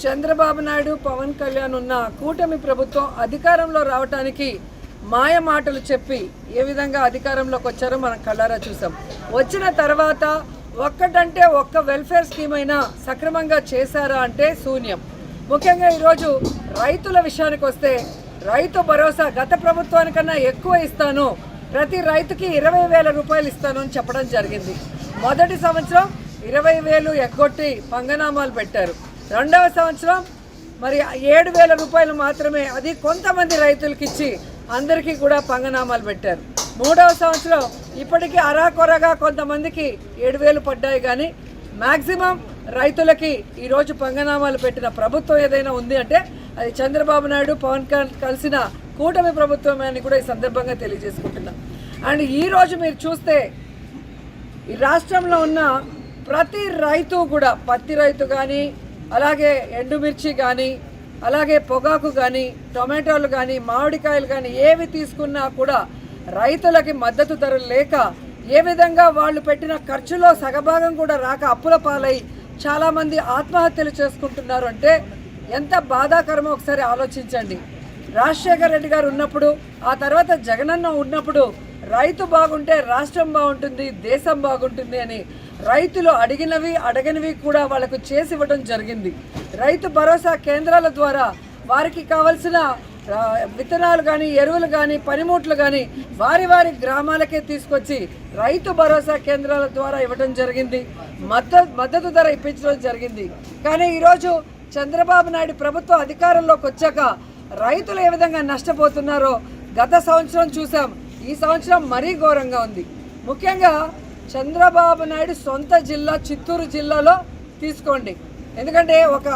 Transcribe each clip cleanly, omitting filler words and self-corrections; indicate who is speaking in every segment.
Speaker 1: చంద్రబాబు నాయుడు పవన్ కళ్యాణ్ ఉన్న కూటమి ప్రభుత్వం అధికారంలో రావడానికి మాయ మాటలు చెప్పి ఏ విధంగా అధికారంలోకి వచ్చారో మనం కళ్ళారా చూసాం. వచ్చిన తర్వాత ఒక్కటంటే ఒక్క వెల్ఫేర్ స్కీమ్ అయినా సక్రమంగా చేశారా అంటే శూన్యం. ముఖ్యంగా ఈరోజు రైతుల విషయానికి వస్తే రైతు భరోసా గత ప్రభుత్వానికన్నా ఎక్కువ ఇస్తాను, ప్రతి రైతుకి 20,000 రూపాయలు ఇస్తాను అని చెప్పడం జరిగింది. మొదటి సంవత్సరం 20,000 ఎగ్గొట్టి పంగనామాలు పెట్టారు. రెండవ సంవత్సరం మరి 7,000 రూపాయలు మాత్రమే, అది కొంతమంది రైతులకి ఇచ్చి అందరికీ కూడా పంగనామాలు పెట్టారు. మూడవ సంవత్సరం ఇప్పటికీ అరాకొరగా కొంతమందికి 7,000 పడ్డాయి, కానీ మ్యాక్సిమం రైతులకి ఈరోజు పంగనామాలు పెట్టిన ప్రభుత్వం ఏదైనా ఉంది అంటే అది చంద్రబాబు నాయుడు పవన్ కలిసిన కూటమి ప్రభుత్వమే అని కూడా ఈ సందర్భంగా తెలియజేసుకుంటున్నాం. అండ్ ఈరోజు మీరు చూస్తే ఈ రాష్ట్రంలో ఉన్న ప్రతి రైతు కూడా పత్తి రైతు కానీ, అలాగే ఎండుమిర్చి కానీ, అలాగే పొగాకు కానీ, టొమాటోలు కానీ, మామిడికాయలు కానీ ఏవి తీసుకున్నా కూడా రైతులకి మద్దతు ధర లేక ఏ విధంగా వాళ్ళు పెట్టిన ఖర్చులో సగభాగం కూడా రాక అప్పుల పాలై చాలామంది ఆత్మహత్యలు చేసుకుంటున్నారు అంటే ఎంత బాధాకరమో ఒకసారి ఆలోచించండి. రాజశేఖర్ రెడ్డి గారు ఉన్నప్పుడు, ఆ తర్వాత జగనన్న ఉన్నప్పుడు రైతు బాగుంటే రాష్ట్రం బాగుంటుంది, దేశం బాగుంటుంది అని రైతులు అడిగినవి అడగనివి కూడా వాళ్ళకు చేసి ఇవ్వడం జరిగింది. రైతు భరోసా కేంద్రాల ద్వారా వారికి కావలసిన విత్తనాలు కానీ, ఎరువులు కానీ, పనిముట్లు కానీ వారి వారి గ్రామాలకే తీసుకొచ్చి రైతు భరోసా కేంద్రాల ద్వారా ఇవ్వడం జరిగింది. మద్దతు ధర ఇప్పించడం జరిగింది. కానీ ఈరోజు చంద్రబాబు నాయుడు ప్రభుత్వం అధికారంలోకి వచ్చాక రైతులు ఏ విధంగా నష్టపోతున్నారో గత సంవత్సరం చూసాం. ఈ సంవత్సరం మరీ ఘోరంగా ఉంది. ముఖ్యంగా చంద్రబాబు నాయుడు సొంత జిల్లా చిత్తూరు జిల్లాలో తీసుకోండి. ఎందుకంటే ఒక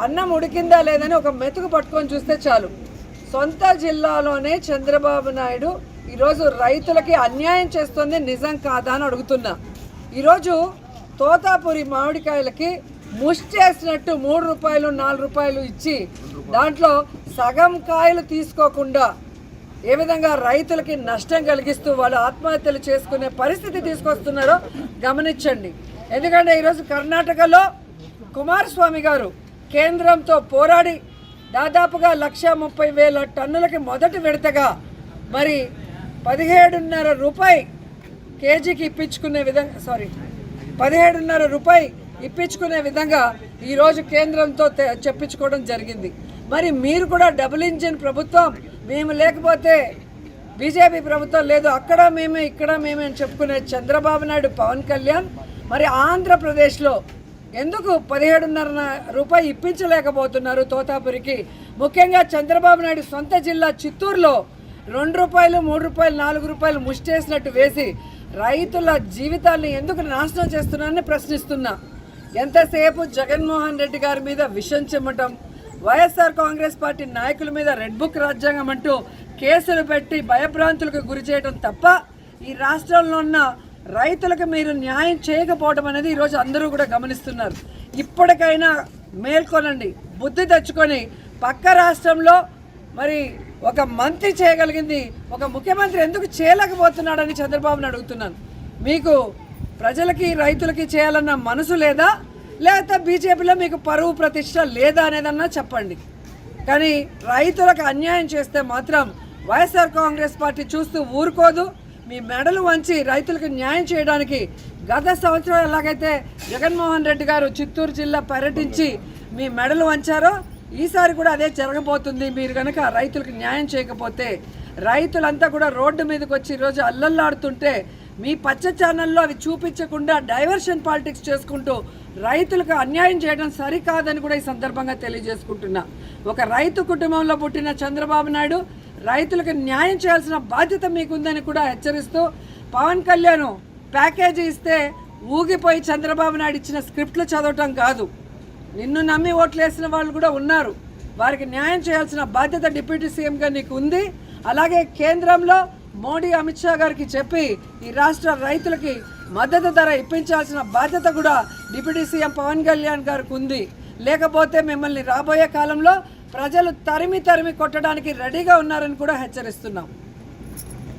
Speaker 1: అన్నం ఉడికిందా లేదని ఒక మెతుకు పట్టుకొని చూస్తే చాలు. సొంత జిల్లాలోనే చంద్రబాబు నాయుడు ఈరోజు రైతులకి అన్యాయం చేస్తుంది నిజం కాదా అని అడుగుతున్నా. ఈరోజు తోతాపురి మామిడికాయలకి ముష్టేసినట్టు 3 రూపాయలు 4 రూపాయలు ఇచ్చి దాంట్లో సగం కాయలు తీసుకోకుండా ఏ విధంగా రైతులకి నష్టం కలిగిస్తూ వాళ్ళు ఆత్మహత్యలు చేసుకునే పరిస్థితి తీసుకొస్తున్నారో గమనించండి. ఎందుకంటే ఈరోజు కర్ణాటకలో కుమారస్వామి గారు కేంద్రంతో పోరాడి దాదాపుగా 1,30,000 టన్నులకి మొదటి విడతగా మరి 17.5 రూపాయి కేజీకి ఇప్పించుకునే విధంగా 17.5 రూపాయి ఇప్పించుకునే విధంగా ఈరోజు కేంద్రంతో చెప్పించుకోవడం జరిగింది. మరి మీరు కూడా డబుల్ ఇంజిన్ ప్రభుత్వం, మేము లేకపోతే బీజేపీ ప్రభుత్వం లేదు, అక్కడ మేమే ఇక్కడ మేమే అని చెప్పుకునే చంద్రబాబు నాయుడు పవన్ కళ్యాణ్ మరి ఆంధ్రప్రదేశ్లో ఎందుకు 17.5 రూపాయి ఇప్పించలేకపోతున్నారు తోతాపురికి? ముఖ్యంగా చంద్రబాబు నాయుడు సొంత జిల్లా చిత్తూరులో 2 రూపాయలు 3 రూపాయలు 4 రూపాయలు ముష్టేసినట్టు వేసి రైతుల జీవితాన్ని ఎందుకు నాశనం చేస్తున్నారని ప్రశ్నిస్తున్నా. ఎంతసేపు జగన్మోహన్ రెడ్డి గారి మీద విషం చిమ్మటం, వైఎస్ఆర్ కాంగ్రెస్ పార్టీ నాయకుల మీద రెడ్ బుక్ రాజ్యాంగం అంటూ కేసులు పెట్టి భయభ్రాంతులకు గురి చేయడం తప్ప ఈ రాష్ట్రంలో ఉన్న రైతులకు మీరు న్యాయం చేయకపోవడం అనేది ఈరోజు అందరూ కూడా గమనిస్తున్నారు. ఇప్పటికైనా మేల్కొనండి, బుద్ధి తెచ్చుకొని పక్క రాష్ట్రంలో మరి ఒక మంత్రి చేయగలిగింది ఒక ముఖ్యమంత్రి ఎందుకు చేయలేకపోతున్నాడని చంద్రబాబుని అడుగుతున్నాను. మీకు ప్రజలకి రైతులకి చేయాలన్న మనసు లేదా, లేకపోతే బీజేపీలో మీకు పరువు ప్రతిష్ట లేదా అనేదన్నా చెప్పండి. కానీ రైతులకు అన్యాయం చేస్తే మాత్రం వైఎస్ఆర్ కాంగ్రెస్ పార్టీ చూస్తూ ఊరుకోదు. మీ మెడలు వంచి రైతులకు న్యాయం చేయడానికి గత సంవత్సరం ఎలాగైతే జగన్మోహన్ రెడ్డి గారు చిత్తూరు జిల్లా పర్యటించి మీ మెడలు వంచారో ఈసారి కూడా అదే జరగబోతుంది. మీరు కనుక రైతులకు న్యాయం చేయకపోతే రైతులంతా కూడా రోడ్డు మీదకి వచ్చి ఈరోజు అల్లల్లాడుతుంటే మీ పచ్చ ఛానల్లో అవి చూపించకుండా డైవర్షన్ పాలిటిక్స్ చేసుకుంటూ రైతులకు అన్యాయం చేయడం సరికాదని కూడా ఈ సందర్భంగా తెలియజేసుకుంటున్నా. ఒక రైతు కుటుంబంలో పుట్టిన చంద్రబాబు నాయుడు రైతులకు న్యాయం చేయాల్సిన బాధ్యత మీకుందని కూడా హెచ్చరిస్తూ, పవన్ కళ్యాణ్ ప్యాకేజీ ఇస్తే ఊగిపోయి చంద్రబాబు నాయుడు ఇచ్చిన స్క్రిప్ట్లు చదవటం కాదు, నిన్ను నమ్మి ఓట్లు వేసిన వాళ్ళు కూడా ఉన్నారు, వారికి న్యాయం చేయాల్సిన బాధ్యత డిప్యూటీ సీఎంగా నీకు ఉంది. అలాగే కేంద్రంలో మోడీ అమిత్ షా గారికి చెప్పి ఈ రాష్ట్ర రైతులకి మద్దతు ధర ఇప్పించాల్సిన బాధ్యత కూడా డిప్యూటీ సీఎం పవన్ కళ్యాణ్ గారికి ఉంది. లేకపోతే మిమ్మల్ని రాబోయే కాలంలో ప్రజలు తరిమి కొట్టడానికి రెడీగా ఉన్నారని కూడా హెచ్చరిస్తున్నాం.